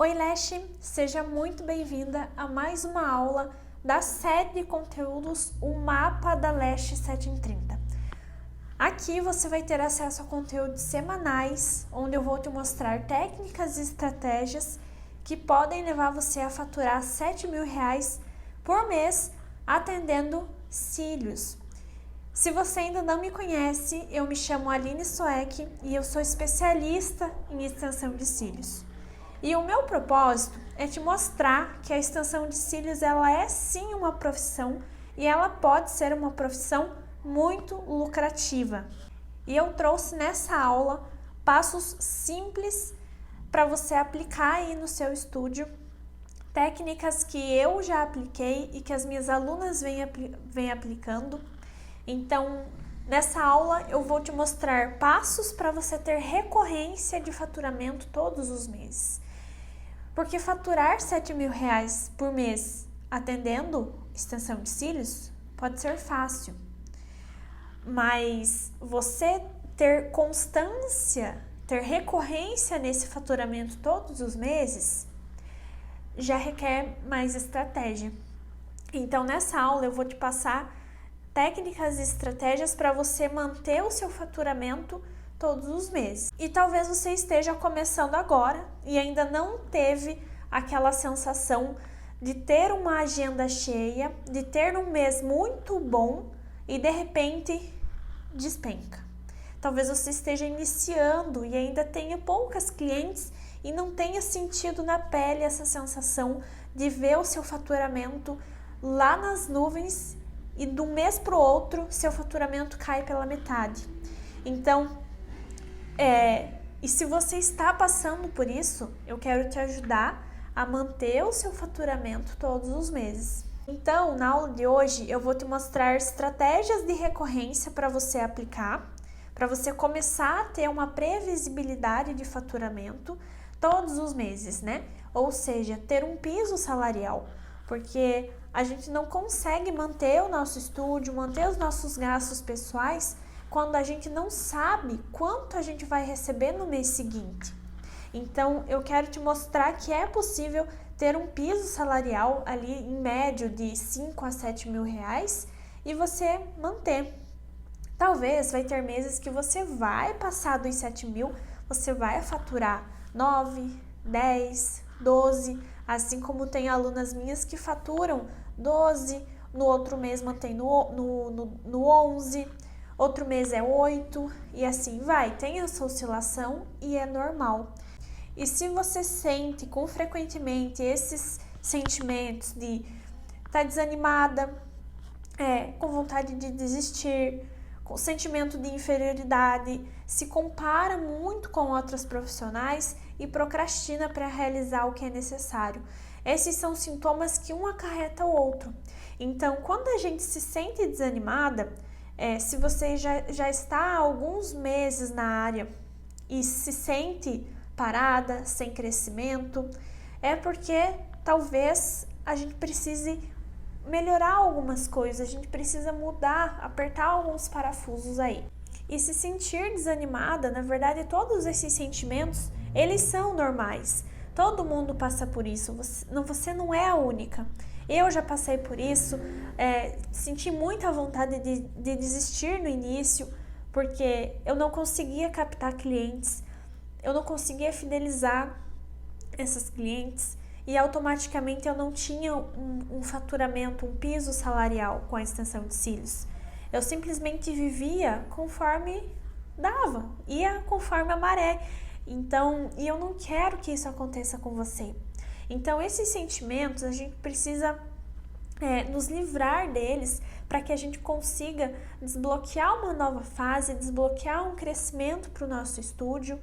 Oi, Leshe! Seja muito bem-vinda a mais uma aula da série de conteúdos O Mapa da Leshe 7 em 30. Aqui você vai ter acesso a conteúdos semanais, onde eu vou te mostrar técnicas e estratégias que podem levar você a faturar R$7.000 por mês atendendo cílios. Se você ainda não me conhece, eu me chamo Aline Soeck e eu sou especialista em extensão de cílios. E o meu propósito é te mostrar que a extensão de cílios ela é sim uma profissão e ela pode ser uma profissão muito lucrativa. E eu trouxe nessa aula passos simples para você aplicar aí no seu estúdio, técnicas que eu já apliquei e que as minhas alunas vêm aplicando. Então, nessa aula eu vou te mostrar passos para você ter recorrência de faturamento todos os meses. Porque faturar R$7.000 por mês atendendo extensão de cílios pode ser fácil. Mas você ter constância, ter recorrência nesse faturamento todos os meses, já requer mais estratégia. Então, nessa aula eu vou te passar técnicas e estratégias para você manter o seu faturamento todos os meses. E talvez você esteja começando agora e ainda não teve aquela sensação de ter uma agenda cheia, de ter um mês muito bom e de repente despenca. Talvez você esteja iniciando e ainda tenha poucas clientes e não tenha sentido na pele essa sensação de ver o seu faturamento lá nas nuvens e de um mês para o outro seu faturamento cai pela metade. Então, e se você está passando por isso, eu quero te ajudar a manter o seu faturamento todos os meses. Então, na aula de hoje, eu vou te mostrar estratégias de recorrência para você aplicar, para você começar a ter uma previsibilidade de faturamento todos os meses, né? Ou seja, ter um piso salarial, porque a gente não consegue manter o nosso estúdio, manter os nossos gastos pessoais quando a gente não sabe quanto a gente vai receber no mês seguinte. Então, eu quero te mostrar que é possível ter um piso salarial ali em médio de R$5.000 a R$7.000 e você manter. Talvez vai ter meses que você vai passar dos 7.000, você vai faturar 9, 10, 12, assim como tem alunas minhas que faturam 12, no outro mês mantém no 11, outro mês é 8 e assim vai. Tem essa oscilação e é normal. E se você sente frequentemente esses sentimentos de estar desanimada, com vontade de desistir, com sentimento de inferioridade, se compara muito com outras profissionais e procrastina para realizar o que é necessário. Esses são sintomas que um acarreta o outro. Então, quando a gente se sente desanimada, se você já está há alguns meses na área e se sente parada, sem crescimento, é porque talvez a gente precise melhorar algumas coisas, a gente precisa mudar, apertar alguns parafusos aí. E se sentir desanimada, na verdade, todos esses sentimentos, eles são normais. Todo mundo passa por isso, você não é a única. Eu já passei por isso, senti muita vontade de desistir no início, porque eu não conseguia captar clientes, eu não conseguia fidelizar essas clientes e automaticamente eu não tinha um faturamento, um piso salarial com a extensão de cílios. Eu simplesmente vivia conforme dava, ia conforme a maré. Então, e eu não quero que isso aconteça com você. Então, esses sentimentos, a gente precisa nos livrar deles para que a gente consiga desbloquear uma nova fase, desbloquear um crescimento para o nosso estúdio.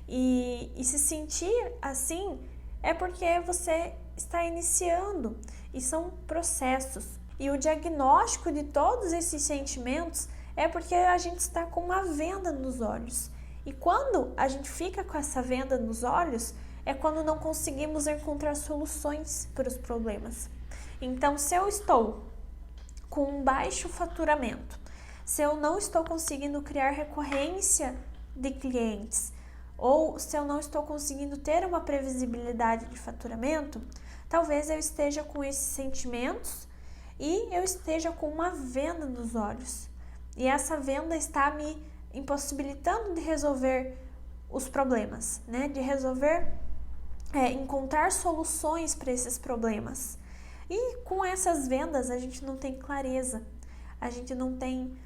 E se sentir assim é porque você está iniciando e são processos. E o diagnóstico de todos esses sentimentos é porque a gente está com uma venda nos olhos. E quando a gente fica com essa venda nos olhos, é quando não conseguimos encontrar soluções para os problemas. Então, se eu estou com um baixo faturamento, se eu não estou conseguindo criar recorrência de clientes, ou se eu não estou conseguindo ter uma previsibilidade de faturamento, talvez eu esteja com esses sentimentos e eu esteja com uma venda nos olhos. E essa venda está me impossibilitando de resolver os problemas, né? De resolver, encontrar soluções para esses problemas. E com essas vendas a gente não tem clareza, a gente não tem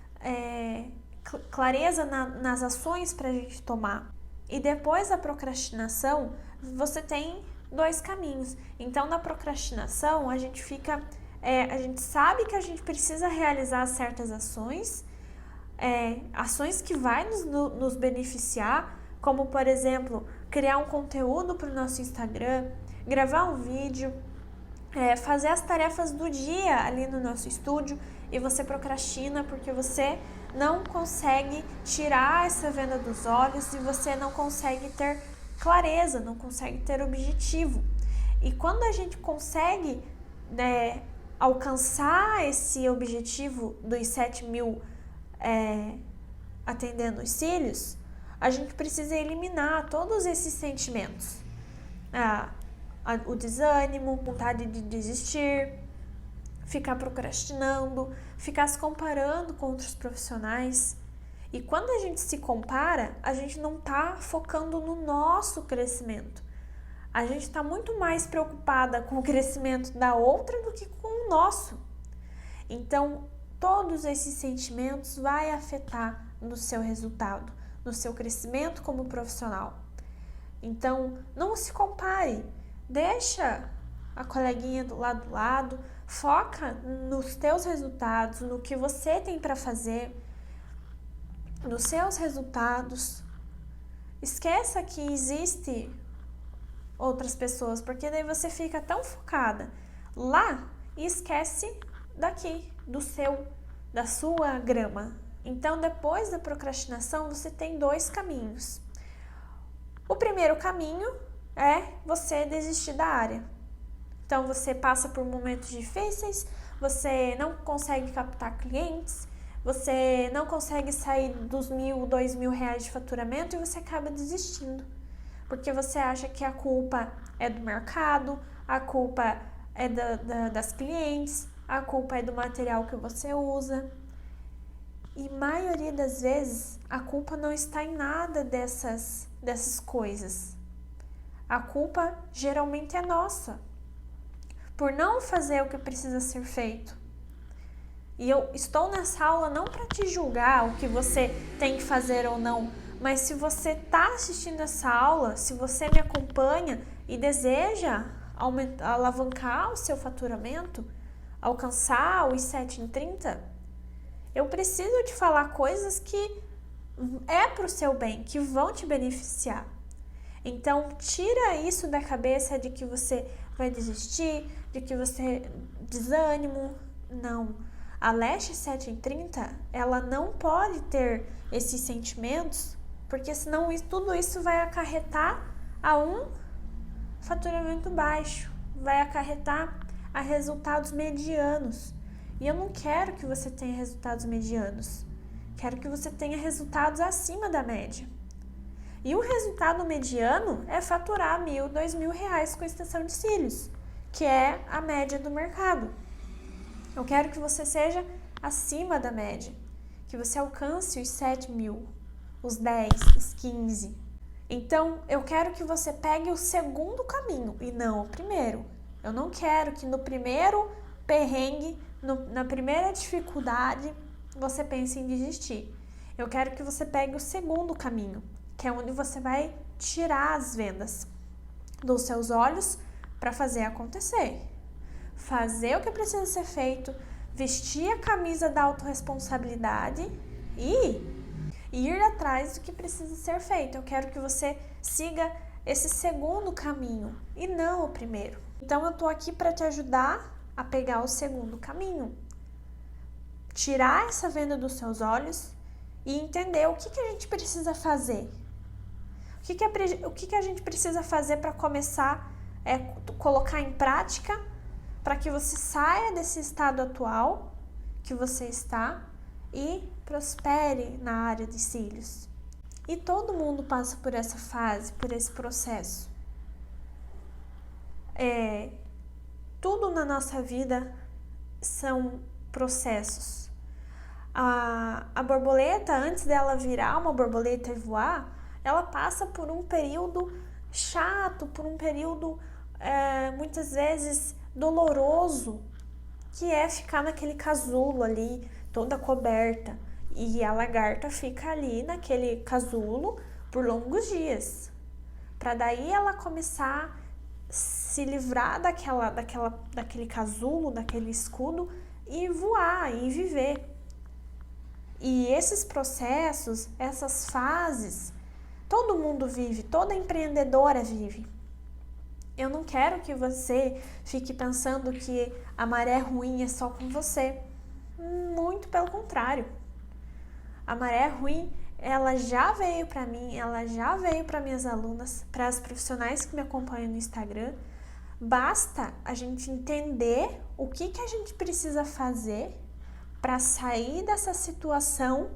clareza nas ações para a gente tomar. E depois da procrastinação, você tem dois caminhos. Então, na procrastinação, a gente sabe que a gente precisa realizar certas ações, ações que vai nos beneficiar, como, por exemplo, criar um conteúdo para o nosso Instagram, gravar um vídeo, fazer as tarefas do dia ali no nosso estúdio, e você procrastina porque você não consegue tirar essa venda dos olhos e você não consegue ter clareza, não consegue ter objetivo. E quando a gente consegue alcançar esse objetivo dos 7.000 atendendo os cílios, a gente precisa eliminar todos esses sentimentos. O desânimo, vontade de desistir, ficar procrastinando, ficar se comparando com outros profissionais. E quando a gente se compara, a gente não está focando no nosso crescimento. A gente está muito mais preocupada com o crescimento da outra do que com o nosso. Então, todos esses sentimentos vão afetar no seu resultado, no seu crescimento como profissional. Então, não se compare. Deixa a coleguinha do lado, foca nos teus resultados, no que você tem para fazer, nos seus resultados. Esqueça que existe outras pessoas, porque daí você fica tão focada lá e esquece daqui, da sua grama. Então, depois da procrastinação, você tem dois caminhos. O primeiro caminho é você desistir da área. Então, você passa por momentos difíceis, você não consegue captar clientes, você não consegue sair dos 1.000, 2.000 reais de faturamento e você acaba desistindo. Porque você acha que a culpa é do mercado, a culpa é das clientes, a culpa é do material que você usa. E maioria das vezes, a culpa não está em nada dessas coisas. A culpa geralmente é nossa, por não fazer o que precisa ser feito. E eu estou nessa aula não para te julgar o que você tem que fazer ou não, mas se você está assistindo essa aula, se você me acompanha e deseja alavancar o seu faturamento, alcançar os 7 em 30, eu preciso te falar coisas que é para o seu bem, que vão te beneficiar. Então, tira isso da cabeça de que você vai desistir, de que você desânimo. Não. A Leste 7 em 30, ela não pode ter esses sentimentos, porque senão tudo isso vai acarretar a um faturamento baixo, vai acarretar a resultados medianos. E eu não quero que você tenha resultados medianos. Quero que você tenha resultados acima da média. E o resultado mediano é faturar 1.000, 2.000 reais com extensão de cílios, que é a média do mercado. Eu quero que você seja acima da média, que você alcance os 7.000, os 10, os 15. Então, eu quero que você pegue o segundo caminho e não o primeiro. Eu não quero que no primeiro perrengue, na primeira dificuldade, você pense em desistir. Eu quero que você pegue o segundo caminho, que é onde você vai tirar as vendas dos seus olhos para fazer acontecer. Fazer o que precisa ser feito, vestir a camisa da autorresponsabilidade e ir atrás do que precisa ser feito. Eu quero que você siga esse segundo caminho e não o primeiro. Então, eu tô aqui para te ajudar a pegar o segundo caminho. Tirar essa venda dos seus olhos e entender o que a gente precisa fazer. O que a gente precisa fazer para começar a colocar em prática para que você saia desse estado atual que você está e prospere na área de cílios. E todo mundo passa por essa fase, por esse processo. Tudo na nossa vida são processos. A borboleta, antes dela virar uma borboleta e voar, ela passa por um período chato, por um período muitas vezes doloroso, que é ficar naquele casulo ali, toda coberta. E a lagarta fica ali naquele casulo por longos dias, para daí ela começar a se livrar daquele casulo, daquele escudo e voar e viver. E esses processos, essas fases, todo mundo vive, toda empreendedora vive. Eu não quero que você fique pensando que a maré ruim é só com você. Muito pelo contrário. A maré ruim, ela já veio para mim, ela já veio para minhas alunas, para as profissionais que me acompanham no Instagram. Basta a gente entender o que a gente precisa fazer para sair dessa situação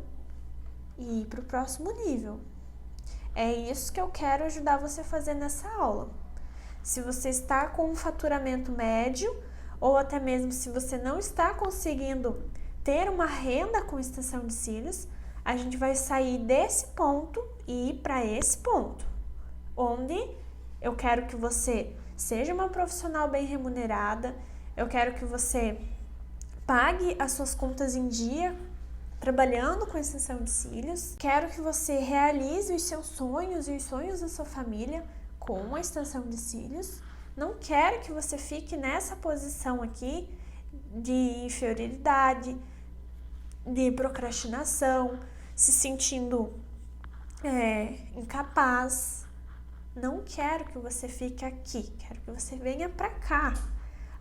e ir para o próximo nível. É isso que eu quero ajudar você a fazer nessa aula. Se você está com um faturamento médio, ou até mesmo se você não está conseguindo ter uma renda com extensão de cílios, a gente vai sair desse ponto e ir para esse ponto, onde eu quero que você seja uma profissional bem remunerada, eu quero que você pague as suas contas em dia, trabalhando com extensão de cílios, quero que você realize os seus sonhos e os sonhos da sua família com a extensão de cílios, não quero que você fique nessa posição aqui de inferioridade, de procrastinação, se sentindo incapaz. Não quero que você fique aqui, quero que você venha para cá,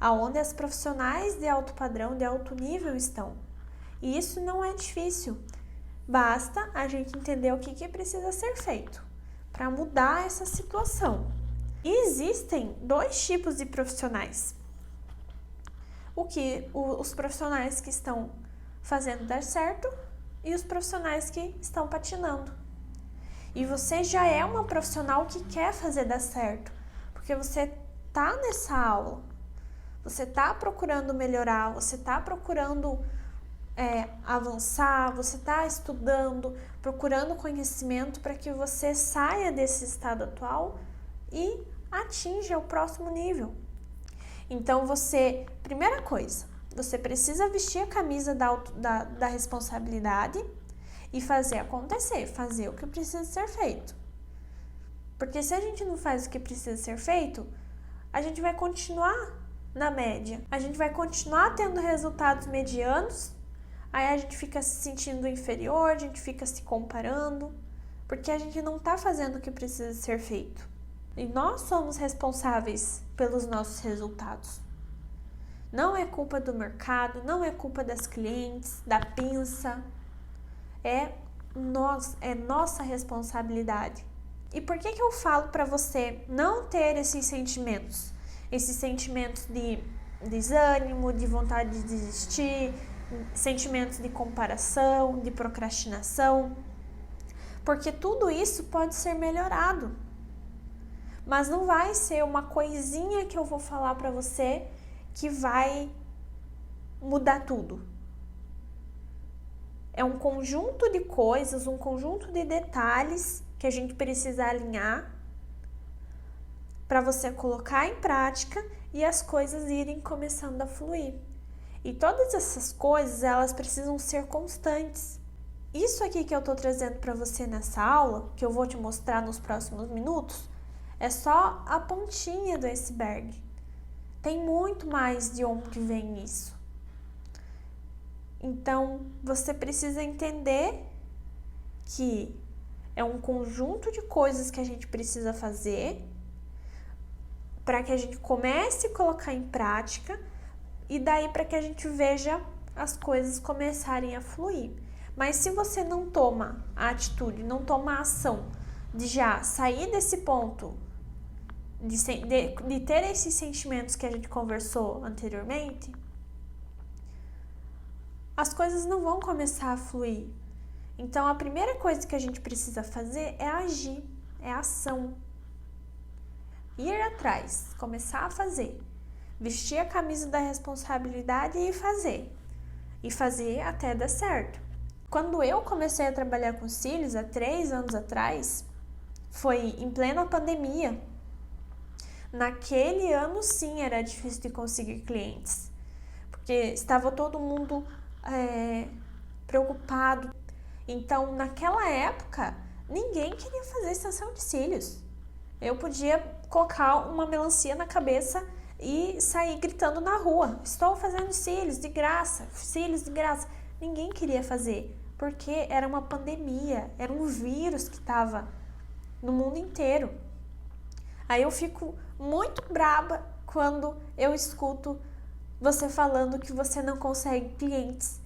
aonde as profissionais de alto padrão, de alto nível estão. E isso não é difícil, basta a gente entender o que precisa ser feito para mudar essa situação. E existem dois tipos de profissionais. Os profissionais que estão fazendo dar certo e os profissionais que estão patinando. E você já é uma profissional que quer fazer dar certo, porque você tá nessa aula, você tá procurando melhorar, você tá procurando avançar, você tá estudando, procurando conhecimento para que você saia desse estado atual e atinja o próximo nível. Então primeira coisa, você precisa vestir a camisa da responsabilidade e fazer acontecer, fazer o que precisa ser feito. Porque se a gente não faz o que precisa ser feito, a gente vai continuar na média. A gente vai continuar tendo resultados medianos, aí a gente fica se sentindo inferior, a gente fica se comparando, porque a gente não está fazendo o que precisa ser feito. E nós somos responsáveis pelos nossos resultados. Não é culpa do mercado, não é culpa das clientes, da pinça. É nossa responsabilidade. E por que eu falo para você não ter esses sentimentos? Esses sentimentos de desânimo, de vontade de desistir, sentimentos de comparação, de procrastinação. Porque tudo isso pode ser melhorado. Mas não vai ser uma coisinha que eu vou falar para você que vai mudar tudo. É um conjunto de coisas, um conjunto de detalhes que a gente precisa alinhar para você colocar em prática e as coisas irem começando a fluir. E todas essas coisas, elas precisam ser constantes. Isso aqui que eu estou trazendo para você nessa aula, que eu vou te mostrar nos próximos minutos, é só a pontinha do iceberg. Tem muito mais de onde vem isso. Então, você precisa entender que é um conjunto de coisas que a gente precisa fazer para que a gente comece a colocar em prática e daí para que a gente veja as coisas começarem a fluir. Mas se você não toma a atitude, não toma a ação de já sair desse ponto, de ter esses sentimentos que a gente conversou anteriormente, as coisas não vão começar a fluir. Então, a primeira coisa que a gente precisa fazer é agir, é ação. Ir atrás, começar a fazer. Vestir a camisa da responsabilidade e fazer. E fazer até dar certo. Quando eu comecei a trabalhar com cílios, há 3 anos atrás, foi em plena pandemia. Naquele ano, sim, era difícil de conseguir clientes. Porque estava todo mundo preocupado. Então, naquela época, ninguém queria fazer extensão de cílios. Eu podia colocar uma melancia na cabeça e sair gritando na rua: estou fazendo cílios de graça, cílios de graça. Ninguém queria fazer, porque era uma pandemia, era um vírus que estava no mundo inteiro. Aí eu fico muito braba quando eu escuto você falando que você não consegue clientes.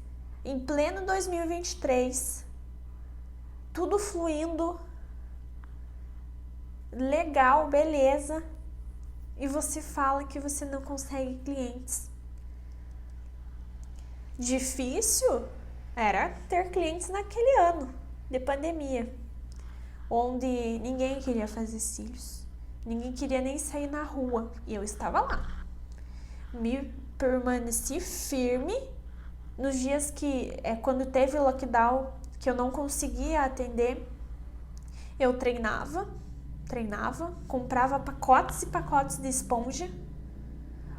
Em pleno 2023, tudo fluindo, legal, beleza, e você fala que você não consegue clientes. Difícil era ter clientes naquele ano de pandemia, onde ninguém queria fazer cílios, ninguém queria nem sair na rua, e eu estava lá. Me permaneci firme nos dias que, quando teve o lockdown, que eu não conseguia atender, eu treinava, comprava pacotes e pacotes de esponja,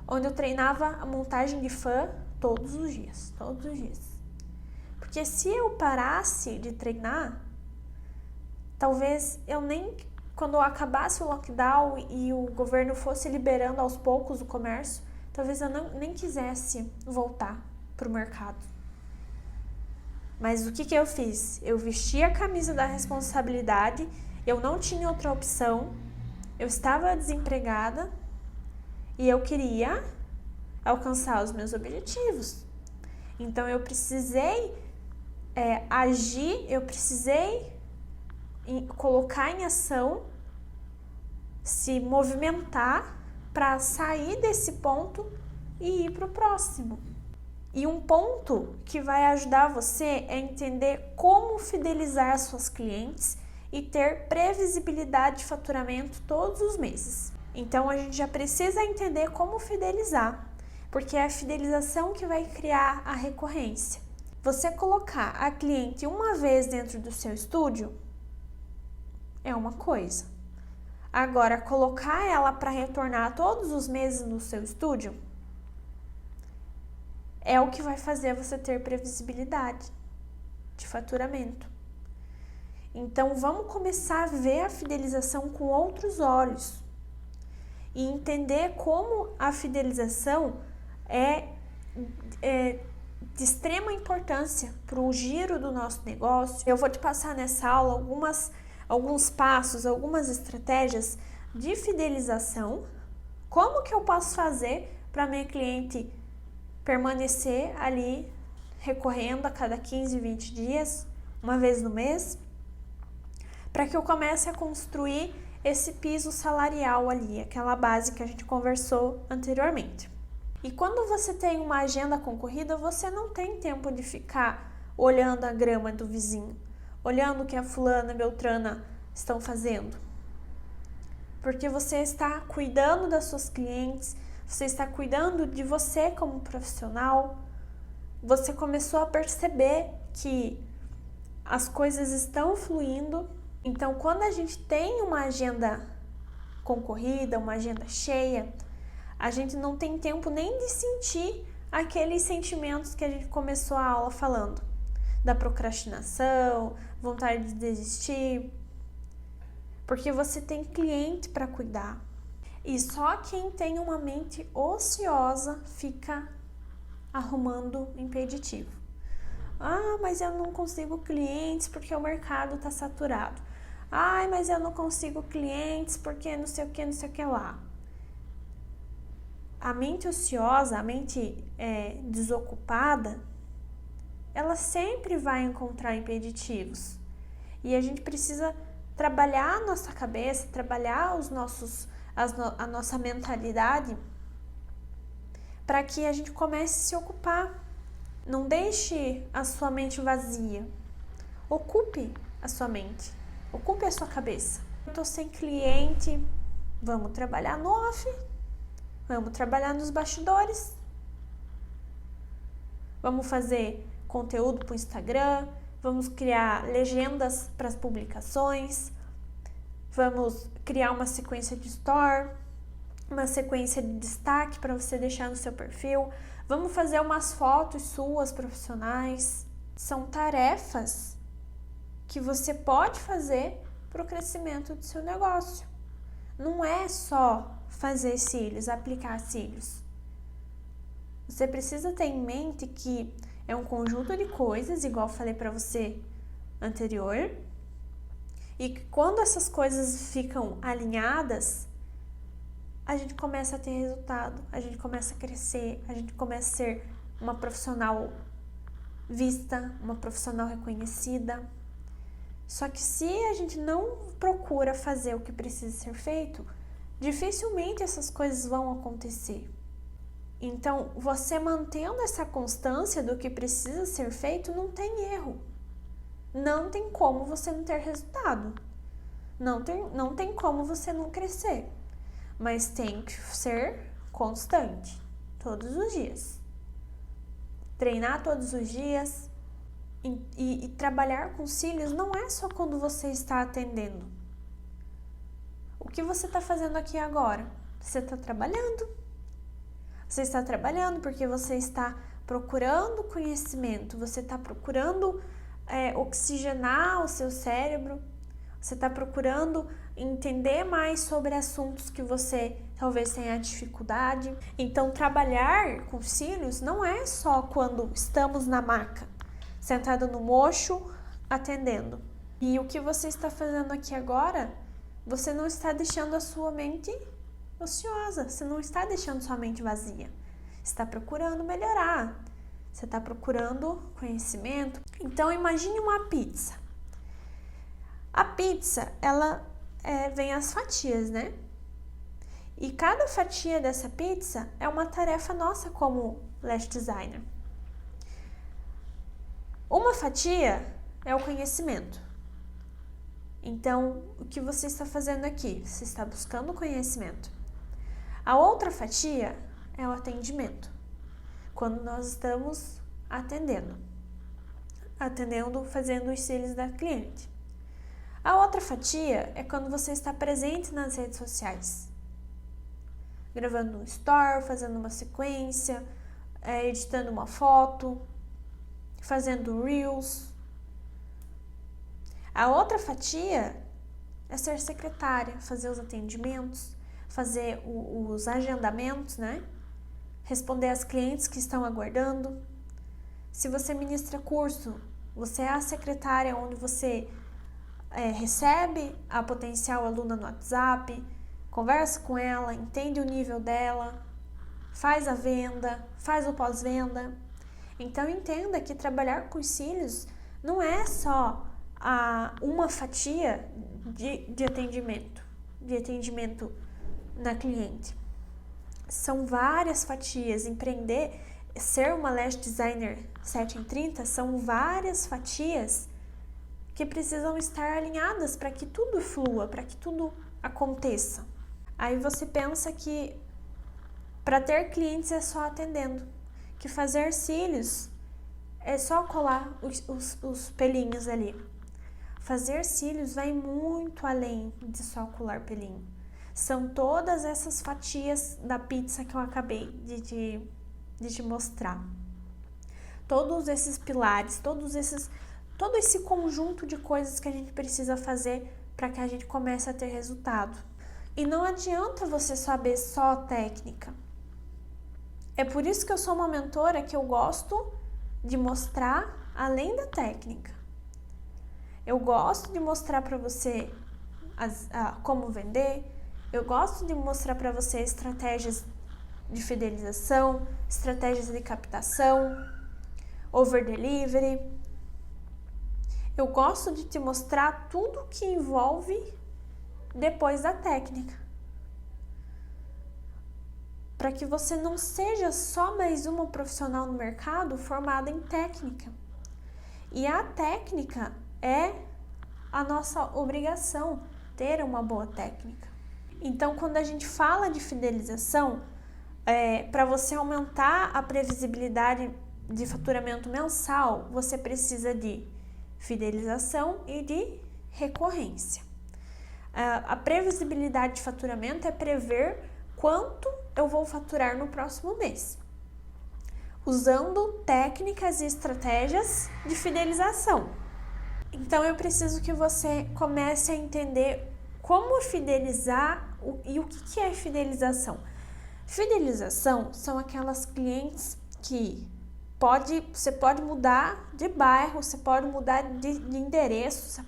onde eu treinava a montagem de fã todos os dias. Porque se eu parasse de treinar, talvez eu nem, quando acabasse o lockdown e o governo fosse liberando aos poucos o comércio, talvez eu nem quisesse voltar para o mercado. Mas o que eu fiz? Eu vesti a camisa da responsabilidade, eu não tinha outra opção, eu estava desempregada e eu queria alcançar os meus objetivos. Então eu precisei agir, eu precisei colocar em ação, se movimentar para sair desse ponto e ir para o próximo. E um ponto que vai ajudar você é entender como fidelizar suas clientes e ter previsibilidade de faturamento todos os meses. Então a gente já precisa entender como fidelizar, porque é a fidelização que vai criar a recorrência. Você colocar a cliente uma vez dentro do seu estúdio é uma coisa. Agora, colocar ela para retornar todos os meses no seu estúdio é o que vai fazer você ter previsibilidade de faturamento. Então, vamos começar a ver a fidelização com outros olhos e entender como a fidelização é de extrema importância para o giro do nosso negócio. Eu vou te passar nessa aula alguns passos, algumas estratégias de fidelização. Como que eu posso fazer para minha cliente permanecer ali recorrendo a cada 15, 20 dias, uma vez no mês, para que eu comece a construir esse piso salarial ali, aquela base que a gente conversou anteriormente. E quando você tem uma agenda concorrida, você não tem tempo de ficar olhando a grama do vizinho, olhando o que a fulana, beltrana estão fazendo. Porque você está cuidando das suas clientes, você está cuidando de você como profissional, você começou a perceber que as coisas estão fluindo. Então, quando a gente tem uma agenda concorrida, uma agenda cheia, a gente não tem tempo nem de sentir aqueles sentimentos que a gente começou a aula falando, da procrastinação, vontade de desistir, porque você tem cliente para cuidar. E só quem tem uma mente ociosa fica arrumando impeditivo. Ah, mas eu não consigo clientes porque o mercado está saturado. Ai, mas eu não consigo clientes porque não sei o que lá. A mente ociosa, a mente desocupada, ela sempre vai encontrar impeditivos. E a gente precisa trabalhar a nossa cabeça, trabalhar a nossa mentalidade para que a gente comece a se ocupar. Não deixe a sua mente vazia. Ocupe a sua mente, ocupe a sua cabeça. Eu tô sem cliente, vamos trabalhar no off, vamos trabalhar nos bastidores, vamos fazer conteúdo para o Instagram, vamos criar legendas para as publicações, vamos criar uma sequência de store, uma sequência de destaque para você deixar no seu perfil, vamos fazer umas fotos suas profissionais. São tarefas que você pode fazer para o crescimento do seu negócio. Não é só fazer cílios, aplicar cílios. Você precisa ter em mente que é um conjunto de coisas, igual eu falei para você anterior, e que quando essas coisas ficam alinhadas, a gente começa a ter resultado, a gente começa a crescer, a gente começa a ser uma profissional vista, uma profissional reconhecida. Só que se a gente não procura fazer o que precisa ser feito, dificilmente essas coisas vão acontecer. Então, você mantendo essa constância do que precisa ser feito, não tem erro. Não tem como você não ter resultado. Não tem como você não crescer. Mas tem que ser constante, todos os dias. Treinar todos os dias e trabalhar com cílios não é só quando você está atendendo. O que você está fazendo aqui agora? Você está trabalhando. Você está trabalhando porque você está procurando conhecimento, você está procurando oxigenar o seu cérebro, você está procurando entender mais sobre assuntos que você talvez tenha dificuldade. Então, trabalhar com cílios não é só quando estamos na maca, sentado no mocho, atendendo. E o que você está fazendo aqui agora, você não está deixando a sua mente ociosa, você não está deixando sua mente vazia. Você está procurando melhorar, você está procurando conhecimento. Então, imagine uma pizza. A pizza, ela vem as fatias, né? E cada fatia dessa pizza é uma tarefa nossa como lash designer. Uma fatia é o conhecimento. Então, o que você está fazendo aqui? Você está buscando conhecimento. A outra fatia é o atendimento. Quando nós estamos atendendo, fazendo os cílios da cliente. A outra fatia é quando você está presente nas redes sociais. Gravando um story, fazendo uma sequência, editando uma foto, fazendo reels. A outra fatia é ser secretária, fazer os atendimentos, fazer os agendamentos, né? Responder às clientes que estão aguardando. Se você ministra curso, você é a secretária onde você recebe a potencial aluna no WhatsApp, conversa com ela, entende o nível dela, faz a venda, faz o pós-venda. Então, entenda que trabalhar com os cílios não é só uma fatia de atendimento na cliente. São várias fatias. Empreender, ser uma lash designer 7 em 30, são várias fatias que precisam estar alinhadas para que tudo flua, para que tudo aconteça. Aí você pensa que para ter clientes é só atendendo, que fazer cílios é só colar os pelinhos ali. Fazer cílios vai muito além de só colar pelinho. São todas essas fatias da pizza que eu acabei de te mostrar. Todos esses pilares, todo esse conjunto de coisas que a gente precisa fazer para que a gente comece a ter resultado. E não adianta você saber só técnica. É por isso que eu sou uma mentora que eu gosto de mostrar além da técnica. Eu gosto de mostrar para você como vender, eu gosto de mostrar para você estratégias de fidelização, estratégias de captação, over delivery. Eu gosto de te mostrar tudo que envolve depois da técnica. Para que você não seja só mais uma profissional no mercado formada em técnica. E a técnica é a nossa obrigação ter uma boa técnica. Então, quando a gente fala de fidelização, para você aumentar a previsibilidade de faturamento mensal, você precisa de fidelização e de recorrência. A previsibilidade de faturamento é prever quanto eu vou faturar no próximo mês, usando técnicas e estratégias de fidelização. Então, eu preciso que você comece a entender como fidelizar e o que é fidelização. Fidelização são aquelas clientes que você pode mudar de bairro, você pode mudar de endereço,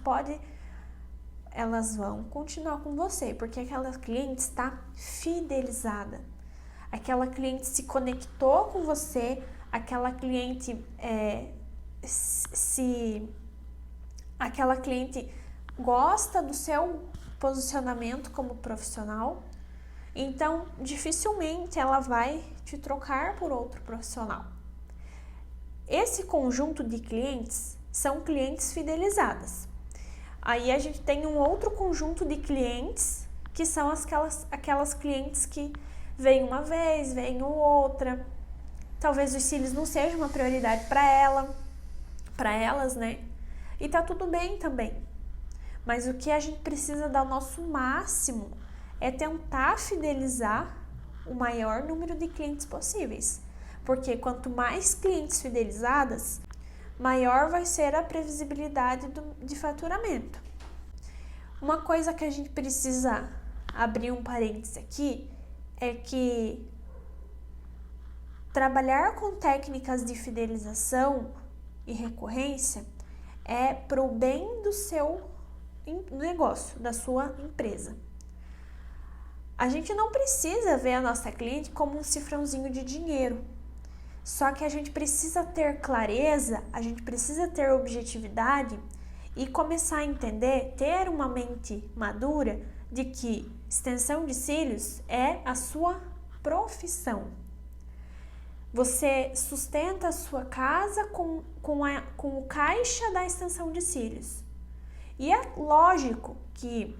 elas vão continuar com você, porque aquela cliente está fidelizada. Aquela cliente se conectou com você, aquela cliente aquela cliente gosta do seu posicionamento como profissional, então dificilmente ela vai te trocar por outro profissional. Esse conjunto de clientes são clientes fidelizadas. Aí a gente tem um outro conjunto de clientes que são aquelas clientes que vêm uma vez, vêm outra. Talvez os cílios não sejam uma prioridade para elas, né? E tá tudo bem também. Mas o que a gente precisa dar o nosso máximo é tentar fidelizar o maior número de clientes possíveis. Porque quanto mais clientes fidelizadas, maior vai ser a previsibilidade de faturamento. Uma coisa que a gente precisa abrir um parênteses aqui é que trabalhar com técnicas de fidelização e recorrência é para o bem do seu negócio, da sua empresa. A gente não precisa ver a nossa cliente como um cifrãozinho de dinheiro. Só que a gente precisa ter clareza, a gente precisa ter objetividade e começar a entender, ter uma mente madura de que extensão de cílios é a sua profissão. Você sustenta a sua casa com o caixa da extensão de cílios. E é lógico que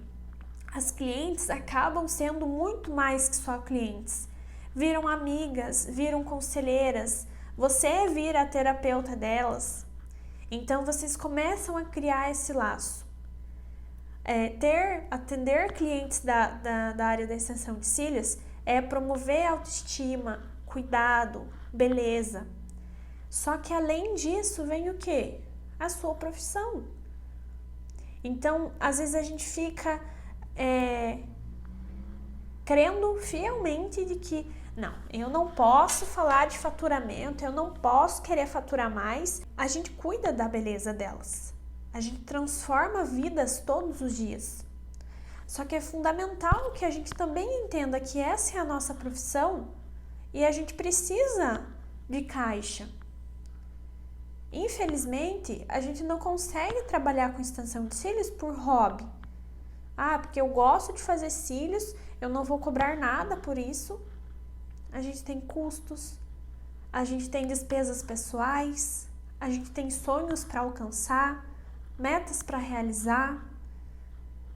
as clientes acabam sendo muito mais que só clientes. Viram amigas, viram conselheiras, você vira a terapeuta delas. Então, vocês começam a criar esse laço. Atender clientes da área da extensão de cílios é promover autoestima, cuidado, beleza. Só que além disso vem o quê? A sua profissão. Então, às vezes a gente fica crendo fielmente de que não, eu não posso falar de faturamento, eu não posso querer faturar mais. A gente cuida da beleza delas. A gente transforma vidas todos os dias. Só que é fundamental que a gente também entenda que essa é a nossa profissão e a gente precisa de caixa. Infelizmente, a gente não consegue trabalhar com extensão de cílios por hobby. Porque eu gosto de fazer cílios, eu não vou cobrar nada por isso. A gente tem custos, a gente tem despesas pessoais, a gente tem sonhos para alcançar, metas para realizar.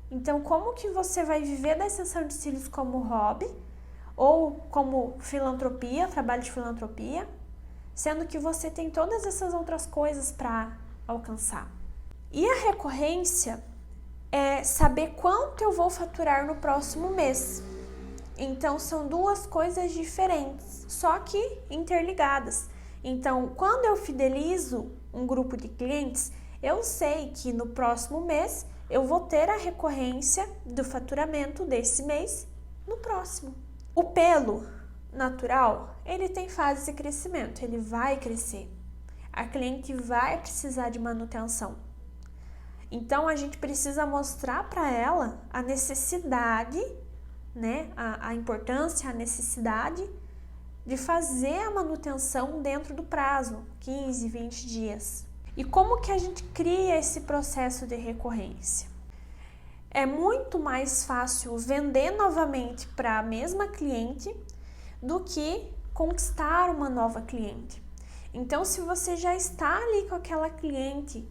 Então, como que você vai viver da extensão de cílios como hobby ou como filantropia, trabalho de filantropia, sendo que você tem todas essas outras coisas para alcançar? E a recorrência é saber quanto eu vou faturar no próximo mês. Então, são duas coisas diferentes, só que interligadas. Então, quando eu fidelizo um grupo de clientes, eu sei que no próximo mês eu vou ter a recorrência do faturamento desse mês no próximo. O pelo natural, ele tem fase de crescimento, ele vai crescer. A cliente vai precisar de manutenção. Então, a gente precisa mostrar para ela a necessidade, né, a importância, a necessidade de fazer a manutenção dentro do prazo, 15, 20 dias. E como que a gente cria esse processo de recorrência? É muito mais fácil vender novamente para a mesma cliente do que conquistar uma nova cliente. Então, se você já está ali com aquela cliente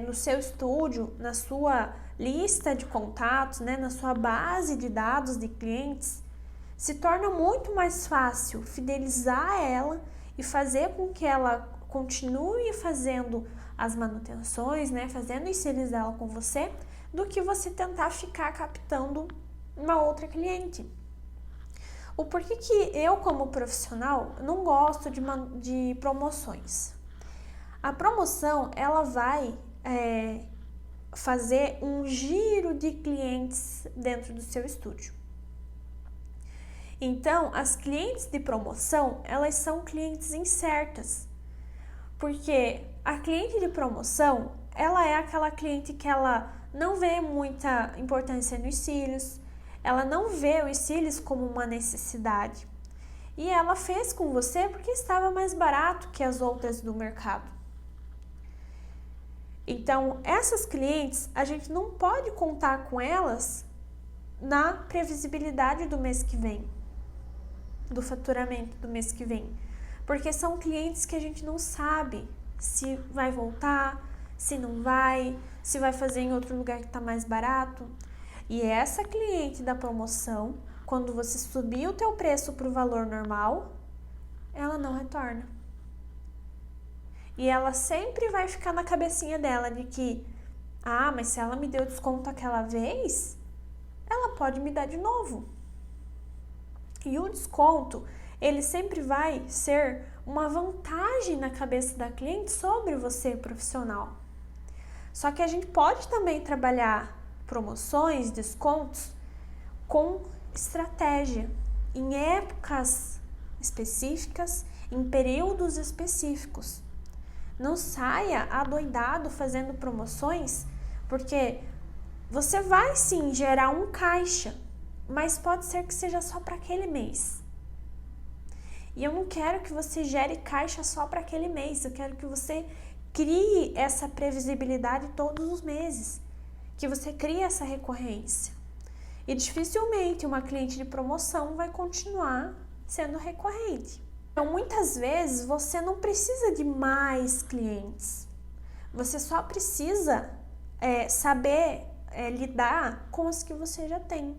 no seu estúdio, na sua lista de contatos, né, na sua base de dados de clientes, se torna muito mais fácil fidelizar ela e fazer com que ela continue fazendo as manutenções, né, fazendo os selos dela com você, do que você tentar ficar captando uma outra cliente. O porquê que eu, como profissional, não gosto de promoções? A promoção, ela vai fazer um giro de clientes dentro do seu estúdio. Então, as clientes de promoção, elas são clientes incertas, porque a cliente de promoção, ela é aquela cliente que ela não vê muita importância nos cílios, ela não vê os cílios como uma necessidade, e ela fez com você porque estava mais barato que as outras do mercado. Então, essas clientes, a gente não pode contar com elas na previsibilidade do mês que vem, do faturamento do mês que vem, porque são clientes que a gente não sabe se vai voltar, se não vai, se vai fazer em outro lugar que está mais barato. E essa cliente da promoção, quando você subir o teu preço para o valor normal, ela não retorna. E ela sempre vai ficar na cabecinha dela de que, mas se ela me deu desconto aquela vez, ela pode me dar de novo. E o desconto, ele sempre vai ser uma vantagem na cabeça da cliente sobre você, profissional. Só que a gente pode também trabalhar promoções, descontos com estratégia, em épocas específicas, em períodos específicos. Não saia adoidado fazendo promoções, porque você vai sim gerar um caixa, mas pode ser que seja só para aquele mês. E eu não quero que você gere caixa só para aquele mês, eu quero que você crie essa previsibilidade todos os meses, que você crie essa recorrência. E dificilmente uma cliente de promoção vai continuar sendo recorrente. Então, muitas vezes, você não precisa de mais clientes. Você só precisa saber lidar com os que você já tem.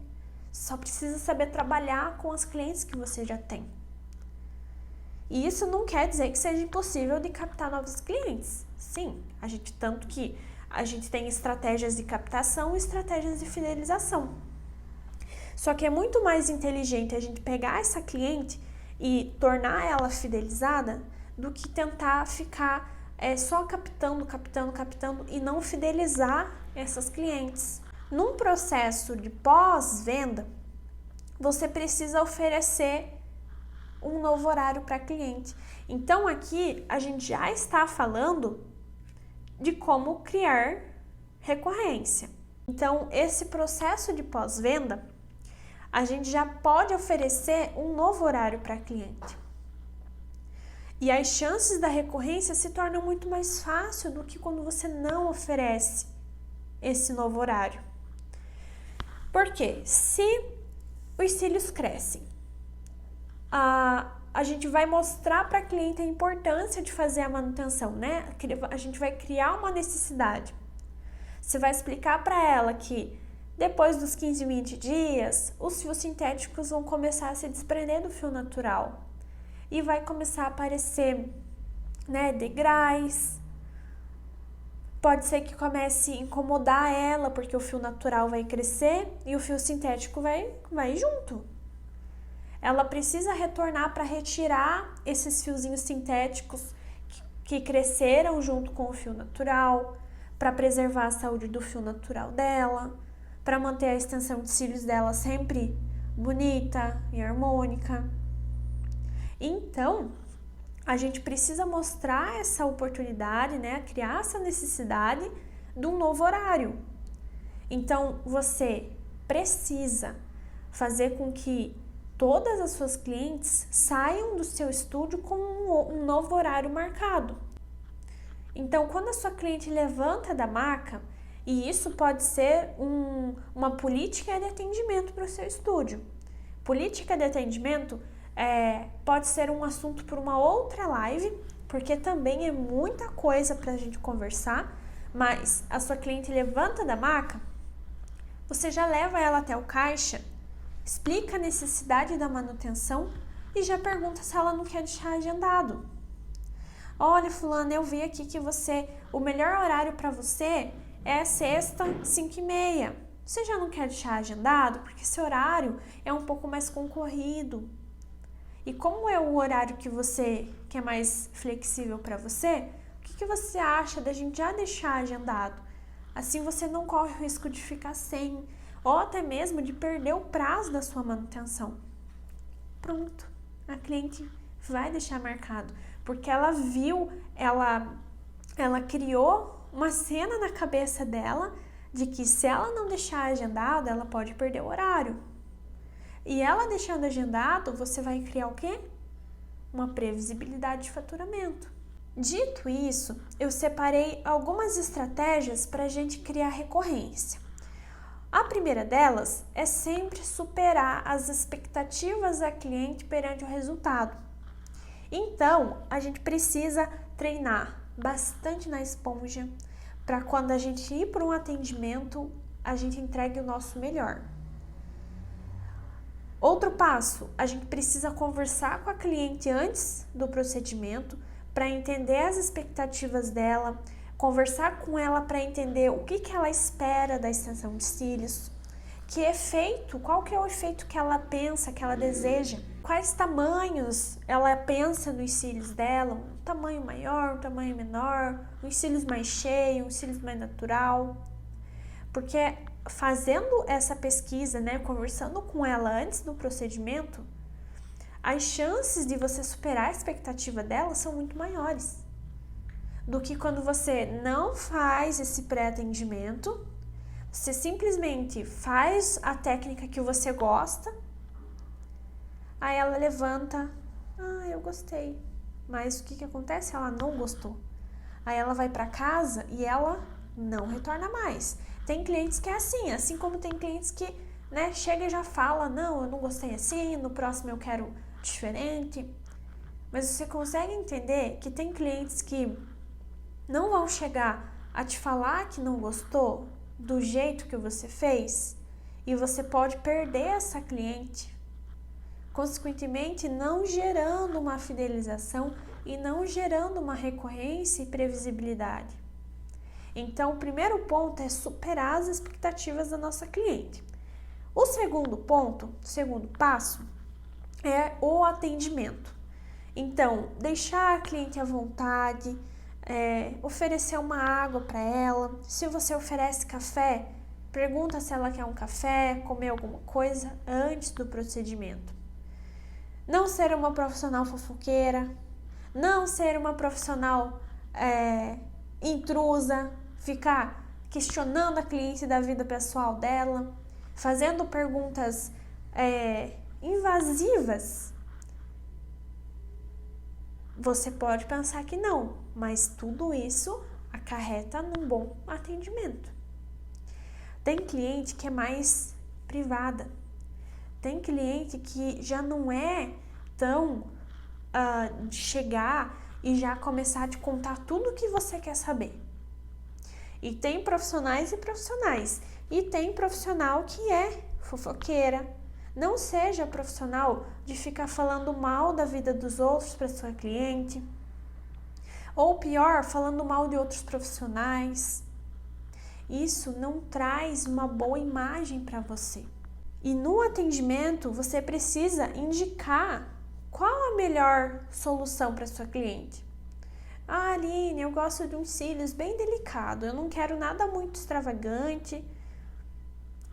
Só precisa saber trabalhar com as clientes que você já tem. E isso não quer dizer que seja impossível de captar novos clientes. Sim, tanto que a gente tem estratégias de captação e estratégias de fidelização. Só que é muito mais inteligente a gente pegar essa cliente e tornar ela fidelizada do que tentar ficar só captando e não fidelizar essas clientes. Num processo de pós-venda, você precisa oferecer um novo horário para a cliente. Então aqui a gente já está falando de como criar recorrência. Então esse processo de pós-venda, a gente já pode oferecer um novo horário para a cliente. E as chances da recorrência se tornam muito mais fácil do que quando você não oferece esse novo horário. Porque se os cílios crescem, a gente vai mostrar para a cliente a importância de fazer a manutenção, né? A gente vai criar uma necessidade. Você vai explicar para ela que depois dos 15, 20 dias, os fios sintéticos vão começar a se desprender do fio natural e vai começar a aparecer, né, degraus. Pode ser que comece a incomodar ela, porque o fio natural vai crescer e o fio sintético vai junto. Ela precisa retornar para retirar esses fiozinhos sintéticos que cresceram junto com o fio natural, para preservar a saúde do fio natural dela, para manter a extensão de cílios dela sempre bonita e harmônica. Então, a gente precisa mostrar essa oportunidade, né, criar essa necessidade de um novo horário. Então, você precisa fazer com que todas as suas clientes saiam do seu estúdio com um novo horário marcado. Então, quando a sua cliente levanta da maca, e isso pode ser uma política de atendimento para o seu estúdio. Política de atendimento pode ser um assunto para uma outra live, porque também é muita coisa para a gente conversar, mas a sua cliente levanta da maca, você já leva ela até o caixa, explica a necessidade da manutenção e já pergunta se ela não quer deixar agendado. Olha, fulana, eu vi aqui que o melhor horário para você é sexta, 5h30. Você já não quer deixar agendado? Porque esse horário é um pouco mais concorrido. E como é o horário que é mais flexível para você, o que você acha da gente já deixar agendado? Assim você não corre o risco de ficar sem, ou até mesmo de perder o prazo da sua manutenção. Pronto, a cliente vai deixar marcado, porque ela viu, ela criou uma cena na cabeça dela de que se ela não deixar agendado, ela pode perder o horário. E ela deixando agendado, você vai criar o quê? Uma previsibilidade de faturamento. Dito isso, eu separei algumas estratégias para a gente criar recorrência. A primeira delas é sempre superar as expectativas da cliente perante o resultado. Então, a gente precisa treinar bastante na esponja para quando a gente ir para um atendimento, a gente entregue o nosso melhor. Outro passo, a gente precisa conversar com a cliente antes do procedimento para entender as expectativas dela, conversar com ela para entender o que ela espera da extensão de cílios, qual que é o efeito que ela pensa, que ela deseja, quais tamanhos ela pensa nos cílios dela, um tamanho maior, um tamanho menor, uns cílios mais cheios, uns cílios mais natural, porque fazendo essa pesquisa, conversando com ela antes do procedimento, as chances de você superar a expectativa dela são muito maiores do que quando você não faz esse pré-atendimento, você simplesmente faz a técnica que você gosta, aí ela levanta, eu gostei, mas o que acontece? Ela não gostou. Aí ela vai para casa e ela não retorna mais. Tem clientes que é assim como tem clientes que, chega e já fala, não, eu não gostei assim, no próximo eu quero diferente. Mas você consegue entender que tem clientes que não vão chegar a te falar que não gostou do jeito que você fez e você pode perder essa cliente, consequentemente não gerando uma fidelização e não gerando uma recorrência e previsibilidade. Então, o primeiro ponto é superar as expectativas da nossa cliente. O segundo passo é o atendimento. Então, deixar a cliente à vontade, oferecer uma água para ela. Se você oferece café, pergunta se ela quer um café, comer alguma coisa antes do procedimento. Não ser uma profissional fofoqueira, não ser uma profissional intrusa, ficar questionando a cliente da vida pessoal dela, fazendo perguntas invasivas. Você pode pensar que não, mas tudo isso acarreta num bom atendimento. Tem cliente que é mais privada, tem cliente que já não é tão de chegar e já começar a te contar tudo o que você quer saber. E tem profissionais e profissionais. E tem profissional que é fofoqueira. Não seja profissional de ficar falando mal da vida dos outros para sua cliente. Ou pior, falando mal de outros profissionais. Isso não traz uma boa imagem para você. E no atendimento, você precisa indicar qual a melhor solução para sua cliente. Aline, eu gosto de uns cílios bem delicados, eu não quero nada muito extravagante.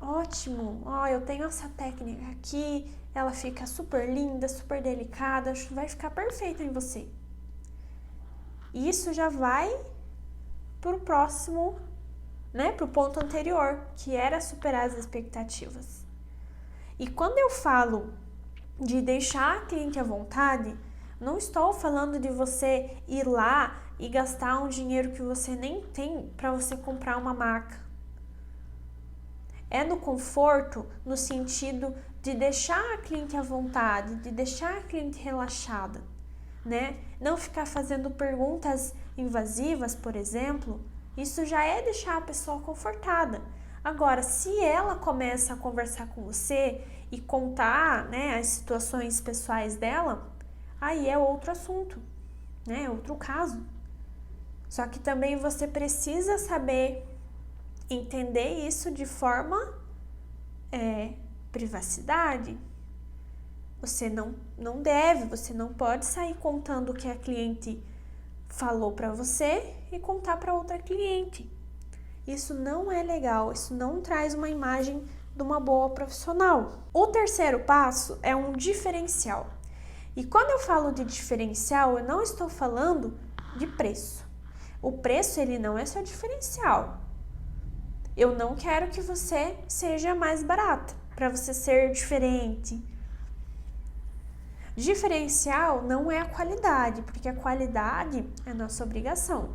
Ótimo, eu tenho essa técnica aqui, ela fica super linda, super delicada, acho que vai ficar perfeita em você. Isso já vai pro próximo, pro ponto anterior, que era superar as expectativas. E quando eu falo de deixar a cliente à vontade, não estou falando de você ir lá e gastar um dinheiro que você nem tem para você comprar uma maca. É no conforto, no sentido de deixar a cliente à vontade, de deixar a cliente relaxada, Não ficar fazendo perguntas invasivas, por exemplo, Isso já é deixar a pessoa confortada. Agora, se ela começa a conversar com você e contar, né, as situações pessoais dela, aí é outro assunto, né, é outro caso. Só que também você precisa saber entender isso de forma privacidade. Você não deve, você não pode sair contando o que a cliente falou para você e contar para outra cliente. Isso não é legal, isso não traz uma imagem de uma boa profissional. O terceiro passo é um diferencial. E quando eu falo de diferencial, eu não estou falando de preço. O preço, ele não é seu diferencial. Eu não quero que você seja mais barata, para você ser diferente. Diferencial não é a qualidade, porque a qualidade é nossa obrigação.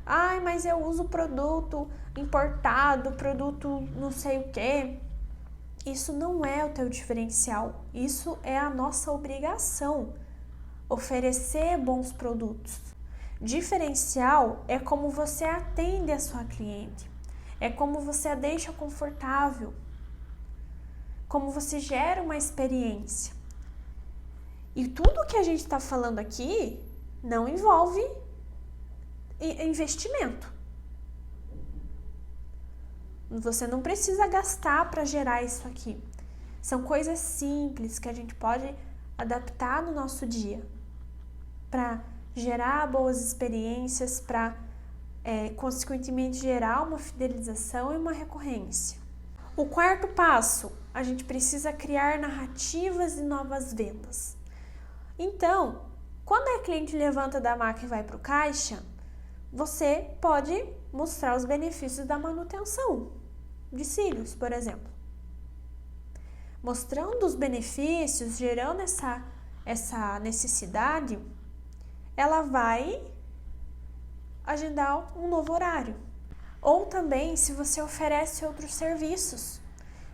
Ai, mas eu uso produto importado, produto não sei o quê. Isso não é o teu diferencial. Isso é a nossa obrigação, oferecer bons produtos. Diferencial é como você atende a sua cliente, é como você a deixa confortável, como você gera uma experiência. E tudo que a gente está falando aqui não envolve investimento. Você não precisa gastar para gerar isso aqui. São coisas simples que a gente pode adaptar no nosso dia para gerar boas experiências, para consequentemente gerar uma fidelização e uma recorrência. O quarto passo, a gente precisa criar narrativas e novas vendas. Então, quando a cliente levanta da maca e vai para o caixa, você pode mostrar os benefícios da manutenção de cílios, por exemplo. Mostrando os benefícios, gerando essa necessidade, ela vai agendar um novo horário. Ou também, se você oferece outros serviços.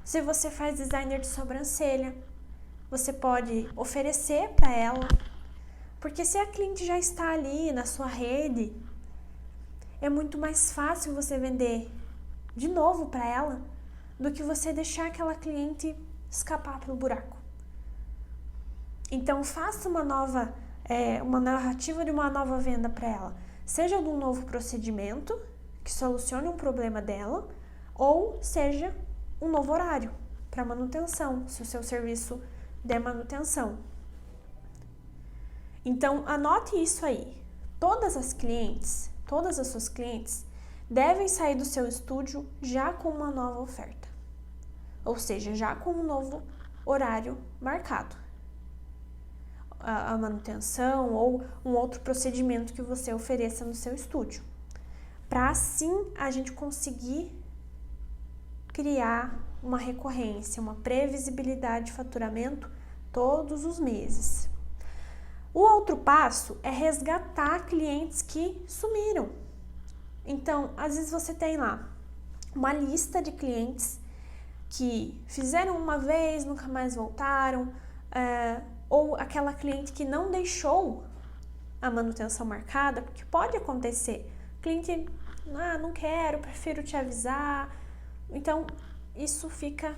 Se você faz designer de sobrancelha, você pode oferecer para ela. Porque se a cliente já está ali na sua rede, é muito mais fácil você vender de novo para ela do que você deixar aquela cliente escapar pelo buraco. Então, faça uma narrativa de uma nova venda para ela. Seja de um novo procedimento que solucione um problema dela, ou seja um novo horário para manutenção, se o seu serviço der manutenção. Então, anote isso aí. Todas as suas clientes devem sair do seu estúdio já com uma nova oferta. Ou seja, já com um novo horário marcado. A manutenção ou um outro procedimento que você ofereça no seu estúdio. Para assim a gente conseguir criar uma recorrência, uma previsibilidade de faturamento todos os meses. O outro passo é resgatar clientes que sumiram. Então, às vezes você tem lá uma lista de clientes que fizeram uma vez, nunca mais voltaram, ou aquela cliente que não deixou a manutenção marcada, porque pode acontecer. Cliente, não quero, prefiro te avisar. Então, isso fica,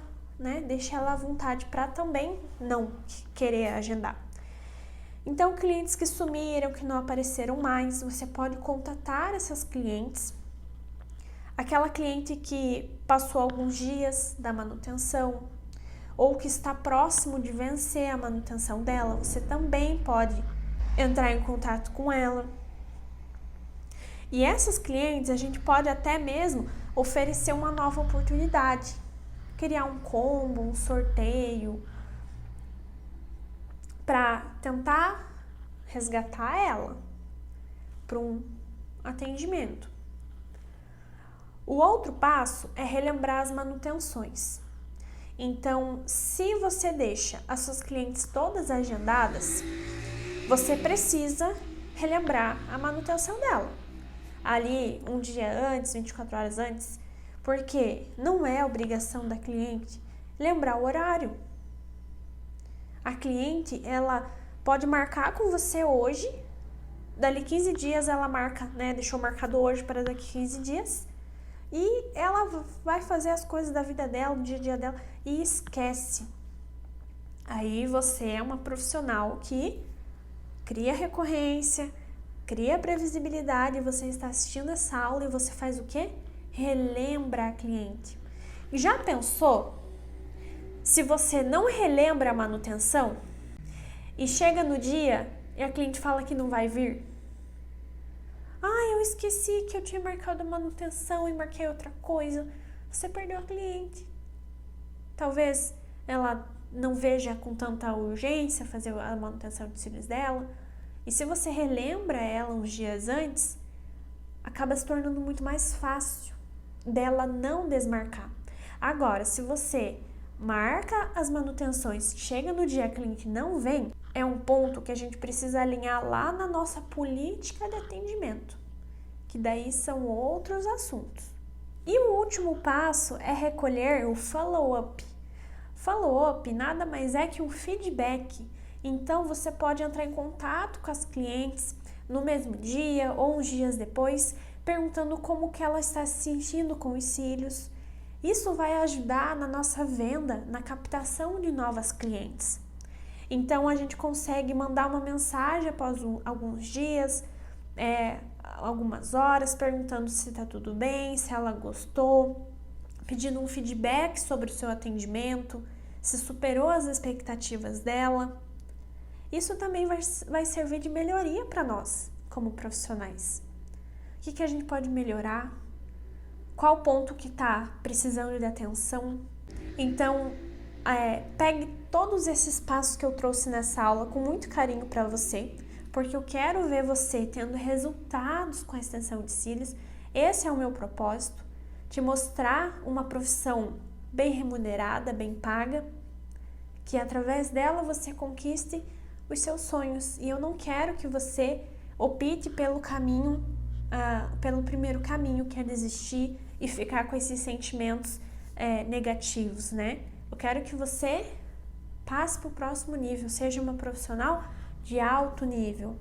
deixa ela à vontade para também não querer agendar. Então, clientes que sumiram, que não apareceram mais, você pode contatar essas clientes. Aquela cliente que passou alguns dias da manutenção ou que está próximo de vencer a manutenção dela, você também pode entrar em contato com ela. E essas clientes a gente pode até mesmo oferecer uma nova oportunidade, criar um combo, um sorteio, para tentar resgatar ela para um atendimento. O outro passo é relembrar as manutenções. Então, se você deixa as suas clientes todas agendadas, você precisa relembrar a manutenção dela. Ali, um dia antes, 24 horas antes, porque não é obrigação da cliente lembrar o horário. A cliente, ela pode marcar com você hoje, dali 15 dias ela marca, né? Deixou marcado hoje para daqui 15 dias. E ela vai fazer as coisas da vida dela, do dia a dia dela, e esquece. Aí você é uma profissional que cria recorrência, cria previsibilidade, você está assistindo essa aula e você faz o quê? Relembra a cliente. Já pensou se você não relembra a manutenção e chega no dia e a cliente fala que não vai vir? Ah, eu esqueci que eu tinha marcado a manutenção e marquei outra coisa. Você perdeu a cliente. Talvez ela não veja com tanta urgência fazer a manutenção de cílios dela. E se você relembra ela uns dias antes, acaba se tornando muito mais fácil dela não desmarcar. Agora, se você marca as manutenções, chega no dia que a cliente não vem, é um ponto que a gente precisa alinhar lá na nossa política de atendimento, que daí são outros assuntos. E o último passo é recolher o follow-up. Follow-up nada mais é que um feedback. Então, você pode entrar em contato com as clientes no mesmo dia ou uns dias depois, perguntando como que ela está se sentindo com os cílios. Isso vai ajudar na nossa venda, na captação de novas clientes. Então, a gente consegue mandar uma mensagem após alguns dias, algumas horas, perguntando se está tudo bem, se ela gostou, pedindo um feedback sobre o seu atendimento, se superou as expectativas dela. Isso também vai servir de melhoria para nós, como profissionais. O que a gente pode melhorar? Qual ponto que está precisando de atenção? Então, pegue todos esses passos que eu trouxe nessa aula com muito carinho para você, porque eu quero ver você tendo resultados com a extensão de cílios. Esse é o meu propósito, te mostrar uma profissão bem remunerada, bem paga, que através dela você conquiste os seus sonhos. E eu não quero que você opte pelo caminho, pelo primeiro caminho, que é desistir e ficar com esses sentimentos negativos, né? Eu quero que você passe para o próximo nível, seja uma profissional de alto nível.